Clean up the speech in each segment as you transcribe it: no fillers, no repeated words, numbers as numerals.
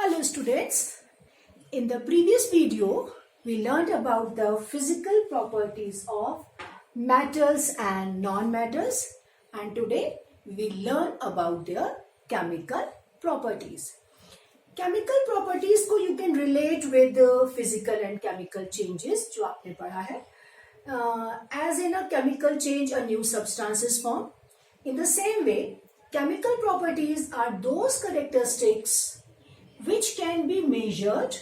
Hello students, in the previous video we learned about the physical properties of metals and non-metals, and today we learn about their chemical properties. Chemical properties को you can relate with the physical and chemical changes जो आपने पढ़ा है. As in a chemical change, a new substance is formed. In the same way, chemical properties are those characteristics which can be measured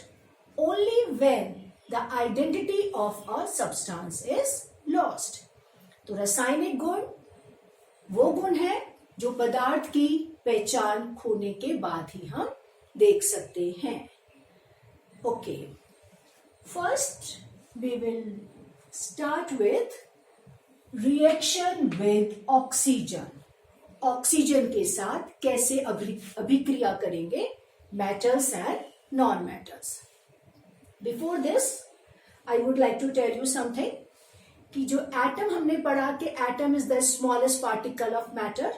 only when the identity of a substance is lost. तो रासायनिक गुण वो गुण है जो पदार्थ की पहचान खोने के बाद ही हम देख सकते हैं. Okay, first we will start with reaction with oxygen. Oxygen के साथ कैसे अभिक्रिया करेंगे metals and non-metals. Before this, I would like to tell you something कि जो atom हमने पढ़ा कि atom is the smallest particle of matter.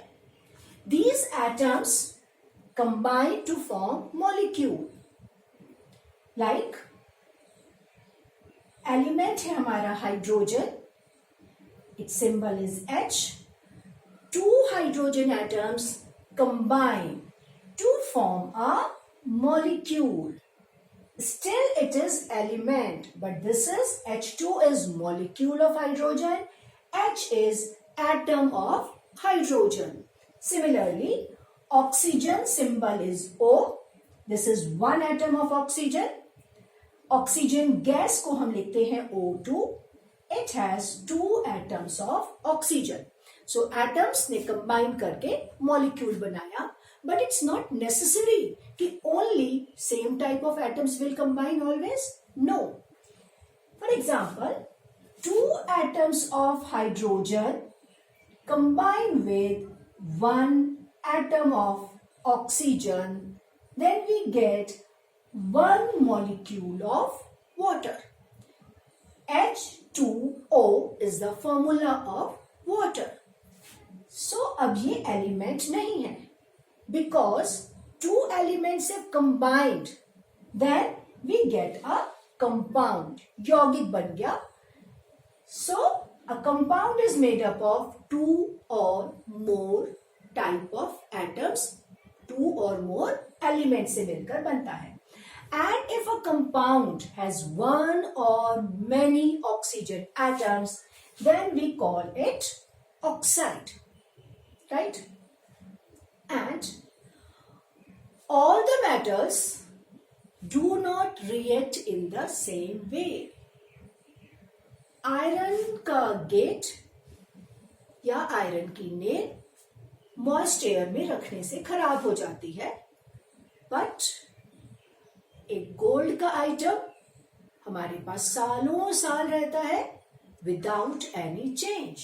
These atoms combine to form molecule. Like element है हमारा hydrogen. Its symbol is H. Two hydrogen atoms combine to form a molecule. Still it is element, but this is H2 is molecule of hydrogen, H is atom of hydrogen. Similarly, oxygen symbol is O. This is one atom of oxygen. Oxygen gas को हम लिखते हैं O2. It has two atoms of oxygen. So atoms ने combine करके molecule बनाया. But it's not necessary कि only same type of atoms will combine always. No. For example, two atoms of hydrogen combine with one atom of oxygen, then we get one molecule of water. H2O is the formula of water. So अब ये element नहीं है. Because two elements have combined, then we get a compound. यौगिक बन गया. So a compound is made up of two or more type of atoms, two or more elements से मिलकर बनता है. And if a compound has one or many oxygen atoms, then we call it oxide. Right? And all the metals do not react in the same way. Iron का gate या iron की nail moist air में रखने से खराब हो जाती है, बट एक गोल्ड का आइटम हमारे पास सालों साल रहता है without any change.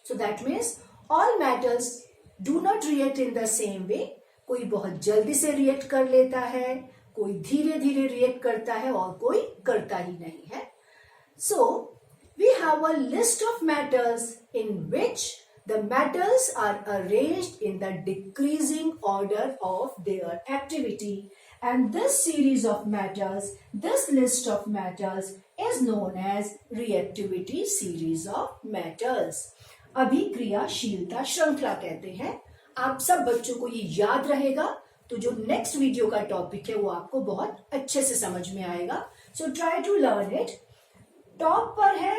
So that means all metals do not react in the same way. कोई बहुत जल्दी से रिएक्ट कर लेता है, कोई धीरे धीरे रिएक्ट करता है और कोई करता ही नहीं है. So we have a list of metals in which the metals are arranged in the decreasing order of their activity, and this series of metals, this list of metals is known as reactivity series of metals. अभिक्रियाशीलता श्रृंखला कहते हैं. आप सब बच्चों को ये याद रहेगा तो जो नेक्स्ट वीडियो का टॉपिक है वो आपको बहुत अच्छे से समझ में आएगा. So try to learn it. Top पर है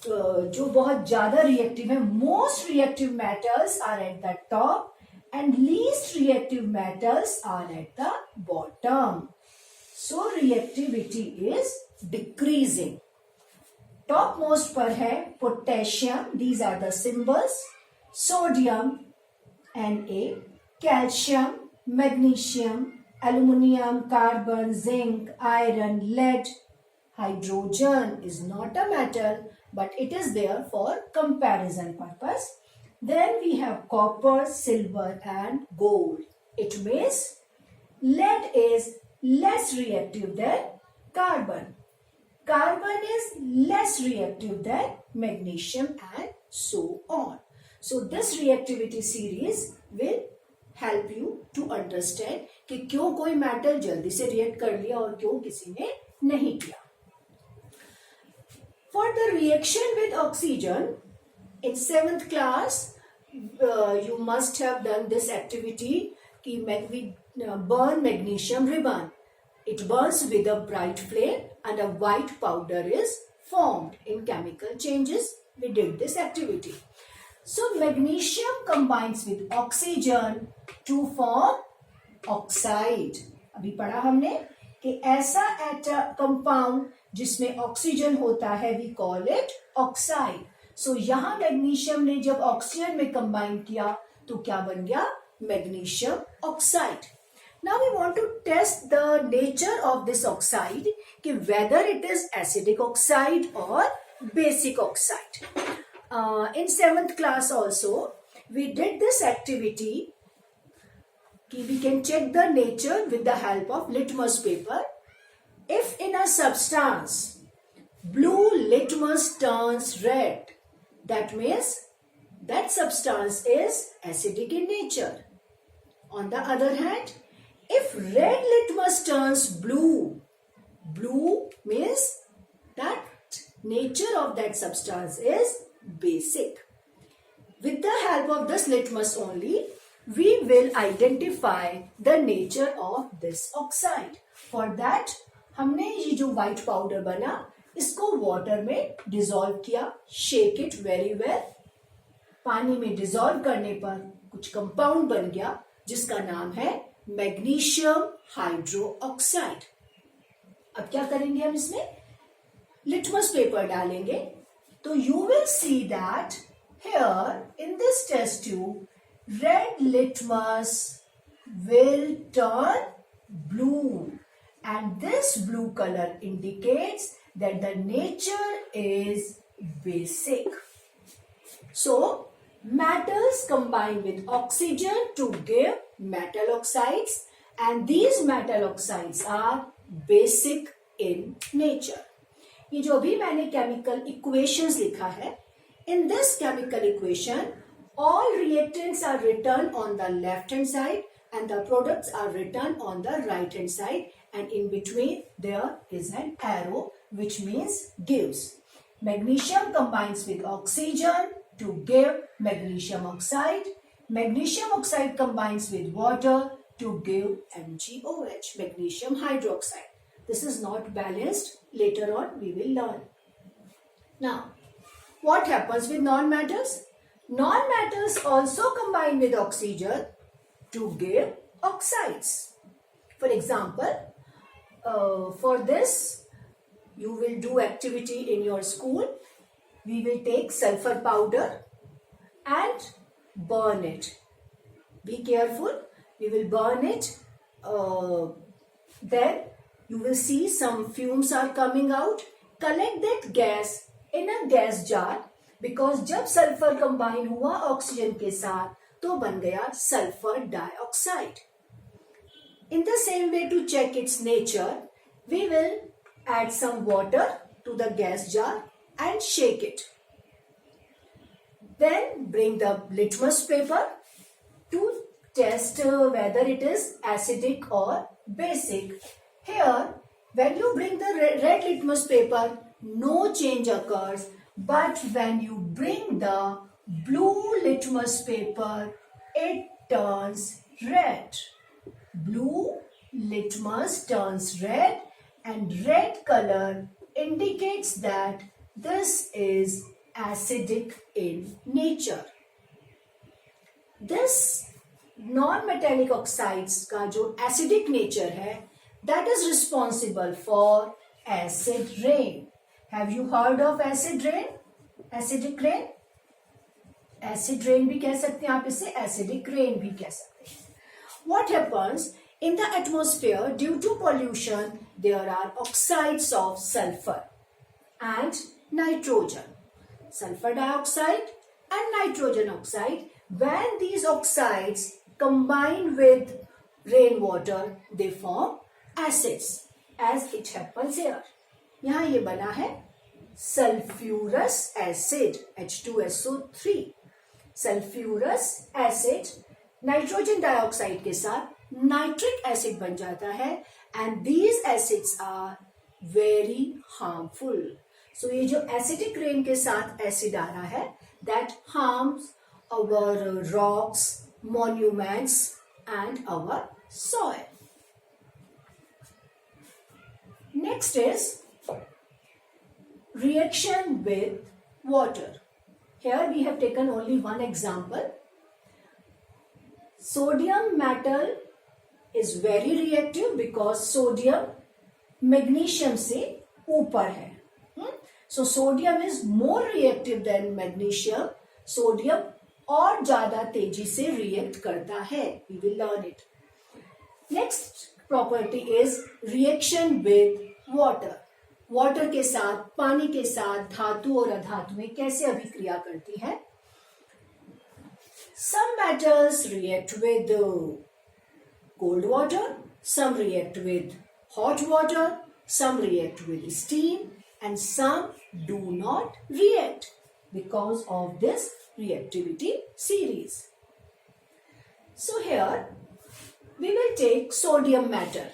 जो बहुत ज्यादा रिएक्टिव है. Most reactive metals are at the top and least reactive metals are at the bottom. So reactivity is decreasing. Top most पर है potassium. These are the symbols. Sodium Na, calcium, magnesium, aluminium, carbon, zinc, iron, lead. Hydrogen is not a metal, but it is there for comparison purpose. Then we have copper, silver and gold. It means lead is less reactive than carbon. Carbon is less reactive than magnesium and so on. So this reactivity series will help you to understand कि क्यों कोई metal जल्दी से react कर लिया और क्यों किसी ने नहीं किया. For the reaction with oxygen in 7th class, you must have done this activity कि we burn magnesium ribbon. It burns with a bright flame and a white powder is formed in chemical changes. We did this activity. So magnesium combines with oxygen to form oxide. अभी पढ़ा हमने कि ऐसा compound जिसमें oxygen होता है we call it oxide. So यहाँ magnesium ने जब ऑक्सीजन में कंबाइन किया तो क्या बन गया? Magnesium oxide. Now we want to test the nature of this oxide कि whether it is acidic oxide or basic oxide. In 7th class also we did this activity कि we can check the nature with the help of litmus paper. If in a substance blue litmus turns red, that means that substance is acidic in nature. On the other hand, if red litmus turns blue, blue means that nature of that substance is basic. With the help of this litmus only, we will identify the nature of this oxide. For that, हमने ये जो white powder बना इसको water में dissolve किया, shake it very well. पानी में dissolve करने पर कुछ compound बन गया जिसका नाम है मैग्नीशियम हाइड्रोक्साइड. अब क्या करेंगे हम इसमें? लिटमस पेपर डालेंगे तो you will see that here in this test tube red litmus will turn blue and this blue color indicates that the nature is basic. So metals combine with oxygen to give metal oxides and these metal oxides are basic in nature. ये जो भी मैंने chemical equations लिखा है, in this chemical equation all reactants are written on the left hand side and the products are written on the right hand side and in between there is an arrow which means gives. Magnesium combines with oxygen to give magnesium oxide. Magnesium oxide combines with water to give MgOH, magnesium hydroxide. This is not balanced. Later on we will learn. Now, what happens with non-metals? Non-metals also combine with oxygen to give oxides. For example, for this you will do activity in your school. We will take sulfur powder and burn it. Be careful. We will burn it. Then you will see some fumes are coming out. Collect that gas in a gas jar because जब sulfur combine हुआ oxygen के साथ तो बन गया sulfur dioxide. In the same way to check its nature, we will add some water to the gas jar and shake it. Then bring the litmus paper to test whether it is acidic or basic. Here, when you bring the red litmus paper, no change occurs. But when you bring the blue litmus paper, it turns red. Blue litmus turns red and red color indicates that this is acidic in nature. This non-metallic oxides का जो acidic nature है, that is responsible for acid rain. Have you heard of acid rain? Acidic rain? Acid rain भी कह सकते हैं आप इसे, acidic rain भी कह सकते हैं. What happens in the atmosphere due to pollution? There are oxides of sulfur and nitrogen. Sulfur dioxide and nitrogen oxide. When these oxides combine with rainwater, they form acids, as it happens here. यहाँ ये बना है sulfurous acid, H2SO3. Sulfurous acid nitrogen dioxide के साथ nitric acid बन जाता है and these acids are very harmful. So ये जो एसिडिक रेन के साथ एसिड आ रहा है that harms our rocks, monuments and our soil. Next is reaction with water. Here we have taken only one example. Sodium metal is very reactive because sodium magnesium से ऊपर है. So sodium is more reactive than magnesium. Sodium और ज्यादा तेजी से react करता है. We will learn it. Next property is reaction with water. Water के साथ, पानी के साथ धातु और अधातुएं कैसे अभिक्रिया करती है. Some metals react with cold water, some react with hot water, some react with steam, and some do not react because of this reactivity series. So here we will take sodium metal.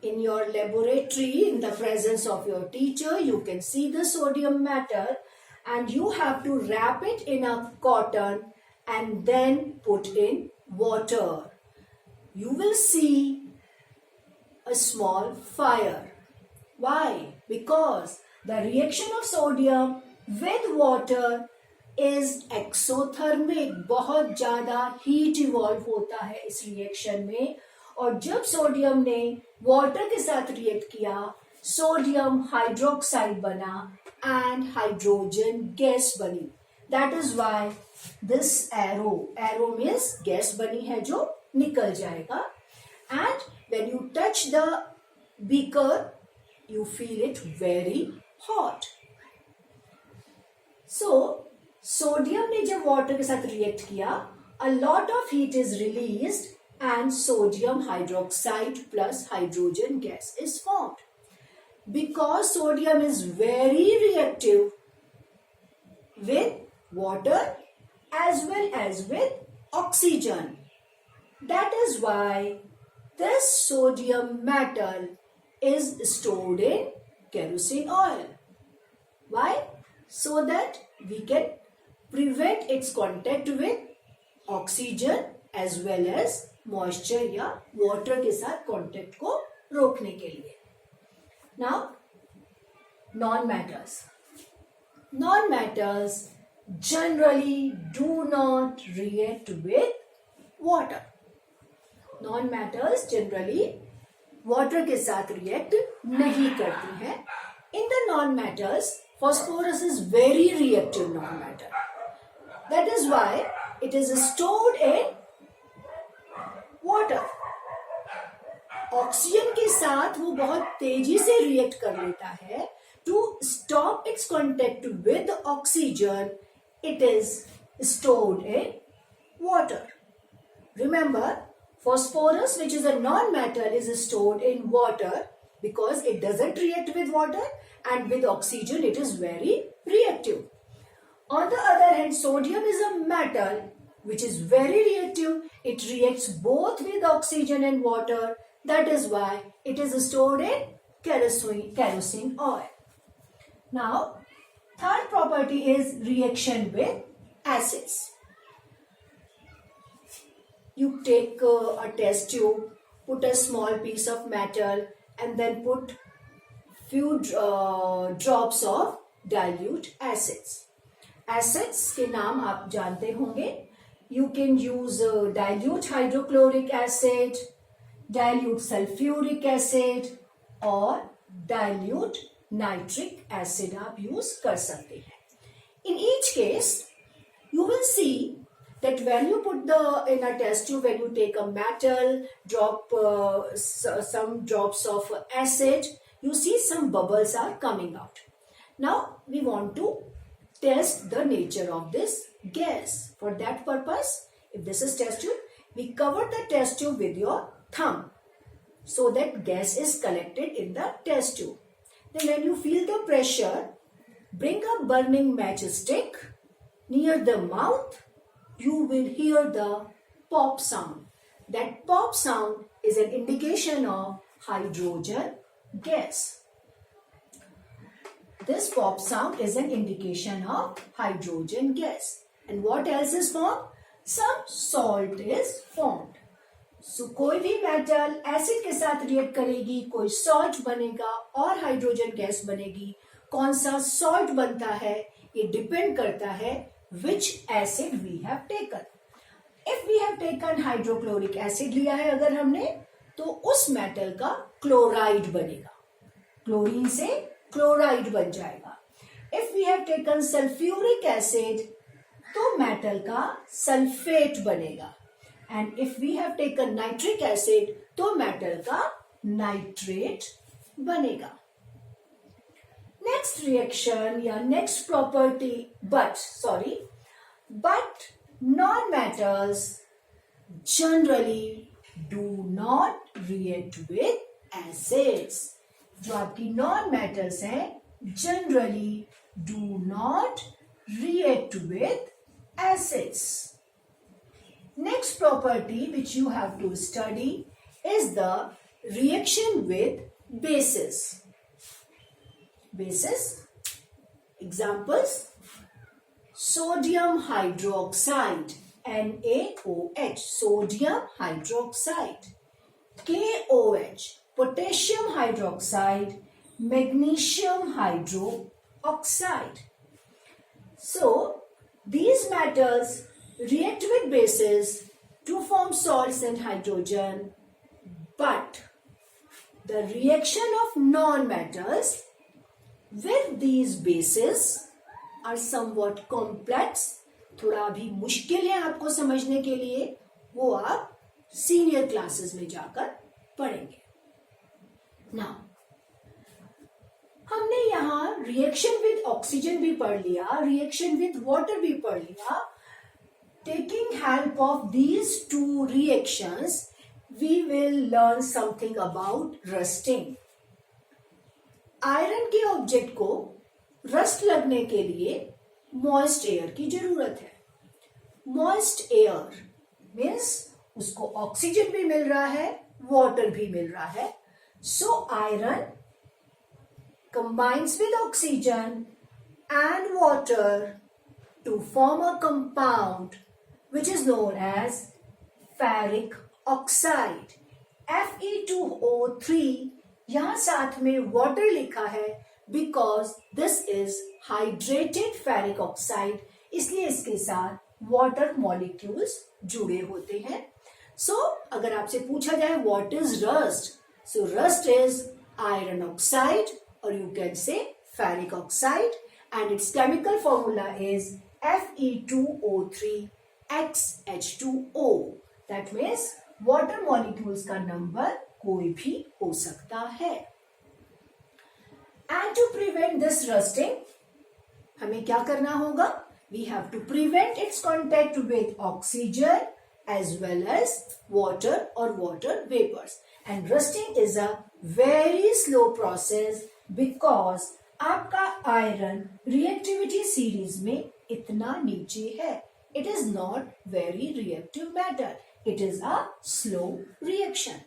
In your laboratory, in the presence of your teacher, you can see the sodium metal and you have to wrap it in a cotton and then put in water. You will see a small fire. Why? Because the reaction of sodium with water is exothermic. बहुत ज्यादा heat evolve होता है इस reaction में. और जब sodium ने water के साथ रिएक्ट किया, सोडियम हाइड्रोक्साइड बना एंड हाइड्रोजन गैस बनी. That is why this arrow means gas बनी है जो निकल जाएगा. And when you touch the beaker you feel it very hot. So sodium ने जब water के साथ react किया, a lot of heat is released and sodium hydroxide plus hydrogen gas is formed. Because sodium is very reactive with water as well as with oxygen. That is why this sodium metal is stored in kerosene oil. Why? So that we can prevent its contact with oxygen as well as moisture या water के साथ contact को रोकने के लिए. Now, non-matters. Non-matters generally do not react with water. Non-matters generally water के साथ react नहीं करती है. In the non metals phosphorus is very reactive non-matter. That is why it is stored in water. Oxygen के साथ वो बहुत तेजी से रिएक्ट कर लेता है. To stop its contact with oxygen, it is stored in water. Remember, phosphorus, which is a non-metal, is stored in water because it doesn't react with water, and with oxygen it is very reactive. On the other hand, sodium is a metal which is very reactive. It reacts both with oxygen and water. That is why it is stored in kerosene oil. Now, third property is reaction with acids. You take a test tube, put a small piece of metal and then put few drops of dilute acids. Acids के नाम आप जानते होंगे. You can use dilute hydrochloric acid, dilute sulfuric acid और dilute nitric acid आप use कर सकते हैं. In each case, you will see that when you put in a test tube, when you take a metal, drop some drops of acid, you see some bubbles are coming out. Now we want to test the nature of this gas. For that purpose, if this is test tube, we cover the test tube with your thumb so that gas is collected in the test tube. Then when you feel the pressure, bring a burning matchstick near the mouth you will hear the pop sound. That pop sound is an indication of hydrogen gas. This pop sound is an indication of hydrogen gas. And what else is formed? Some salt is formed. So कोई भी metal acid के साथ react करेगी, कोई salt बनेगा और hydrogen gas बनेगी. कौन सा सॉल्ट बनता है ये डिपेंड करता है which acid we have taken. If we have taken hydrochloric acid लिया है अगर हमने, तो उस मेटल का क्लोराइड बनेगा. क्लोरीन से क्लोराइड बन जाएगा. If we have taken sulphuric acid तो मेटल का सल्फेट बनेगा. And if we have taken nitric acid तो मेटल का नाइट्रेट बनेगा. नेक्स्ट रिएक्शन या next property, but non metals generally do not react with acids. जो आपकी नॉन मेटल्स हैं generally do not react with acids. Next property which you have to study is the reaction with bases. Bases. Examples: sodium hydroxide NaOH, sodium hydroxide. KOH, potassium hydroxide, magnesium hydroxide. So these metals react with bases to form salts and hydrogen, but the reaction of non-metals with these bases are somewhat complex. थोड़ा भी मुश्किल है आपको समझने के लिए, वो आप सीनियर क्लासेस में जाकर पढ़ेंगे. Now, हमने यहाँ रिएक्शन विद ऑक्सीजन भी पढ़ लिया, रिएक्शन विद वाटर भी पढ़ लिया. Taking help of these two reactions we will learn something about rusting. Iron के ऑब्जेक्ट को रस्ट लगने के लिए मॉइस्ट एयर की जरूरत है. मॉइस्ट एयर मीन्स उसको ऑक्सीजन भी मिल रहा है, वाटर भी मिल रहा है. So iron combines with oxygen and water to form a compound which is known as ferric oxide. Fe2O3 यहाँ साथ में water लिखा है because this is hydrated ferric oxide, इसलिए इसके साथ water molecules जुड़े होते हैं. So अगर आपसे पूछा जाए what is rust? So rust is iron oxide, or you can say ferric oxide, and its chemical formula is Fe2O3 XH2O. That means water molecules का number कोई भी हो सकता है. And to prevent this rusting, हमें क्या करना होगा? We have to prevent its contact with oxygen as well as water or water vapors. And rusting is a very slow process because आपका आयरन रिएक्टिविटी सीरीज में इतना नीचे है. It is not very reactive matter. It is a slow reaction.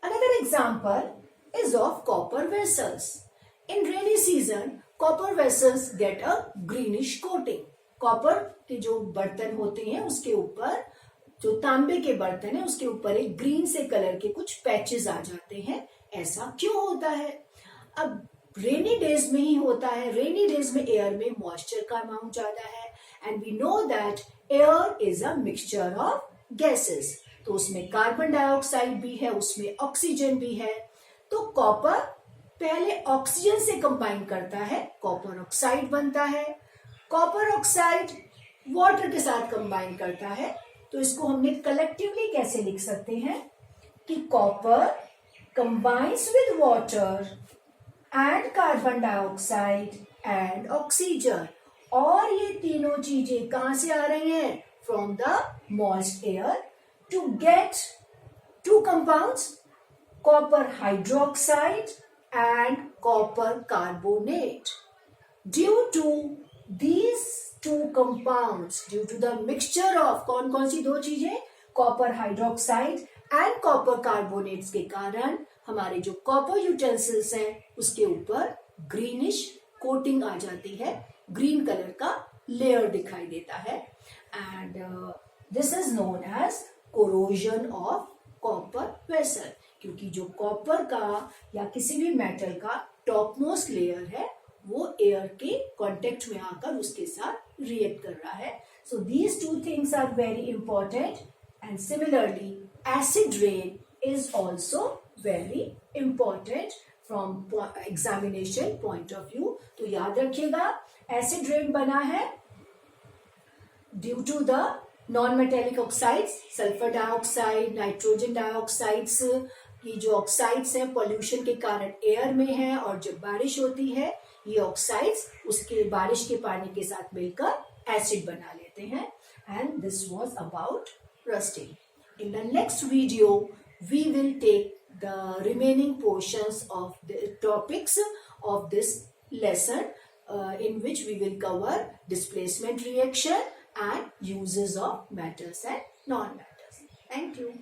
Another example is of copper vessels. In rainy season, copper vessels get a greenish coating. Copper के जो बर्तन होते हैं उसके ऊपर, जो तांबे के बर्तन है उसके ऊपर एक ग्रीन से कलर के कुछ पैचेस आ जाते हैं. ऐसा क्यों होता है? अब रेनी डेज में ही होता है. रेनी डेज में एयर में मॉइस्चर का अमाउंट ज्यादा है and we know that air is a mixture of gases. तो उसमें कार्बन डाइऑक्साइड भी है, उसमें ऑक्सीजन भी है. तो कॉपर पहले ऑक्सीजन से कंबाइन करता है, कॉपर ऑक्साइड बनता है. कॉपर ऑक्साइड वाटर के साथ कंबाइन करता है. तो इसको हमने कलेक्टिवली कैसे लिख सकते हैं कि copper combines with water and carbon dioxide and oxygen. और ये तीनों चीजें कहां से आ रही हैं? From the moist air to get two compounds, copper hydroxide and copper carbonate. Due to these two compounds due to the mixture of कौन सी दो चीजें, copper hydroxide and copper carbonates के कारण हमारे जो कॉपर यूटेंसिल्स हैं उसके ऊपर ग्रीनिश कोटिंग आ जाती है, ग्रीन कलर का लेयर दिखाई देता है and this is known as corrosion of copper vessel, क्योंकि जो कॉपर का या किसी भी मेटल का टॉप मोस्ट लेयर है वो एयर के कांटेक्ट में आकर उसके साथ रिएक्ट कर रहा है. So these two things are very important and similarly acid rain is also very important from examination point of view. तो याद रखिएगा एसिड रेन बना है due to the non metallic oxides, sulphur dioxide, nitrogen dioxides की जो oxides हैं pollution के कारण एयर में है और जब बारिश होती है ये ऑक्साइड्स उसके बारिश के पानी के साथ मिलकर एसिड बना लेते हैं and this was about rusting. In the next video we will take the remaining portions of the topics of this lesson in which we will cover displacement reaction and uses of matters and non-matters. Thank you.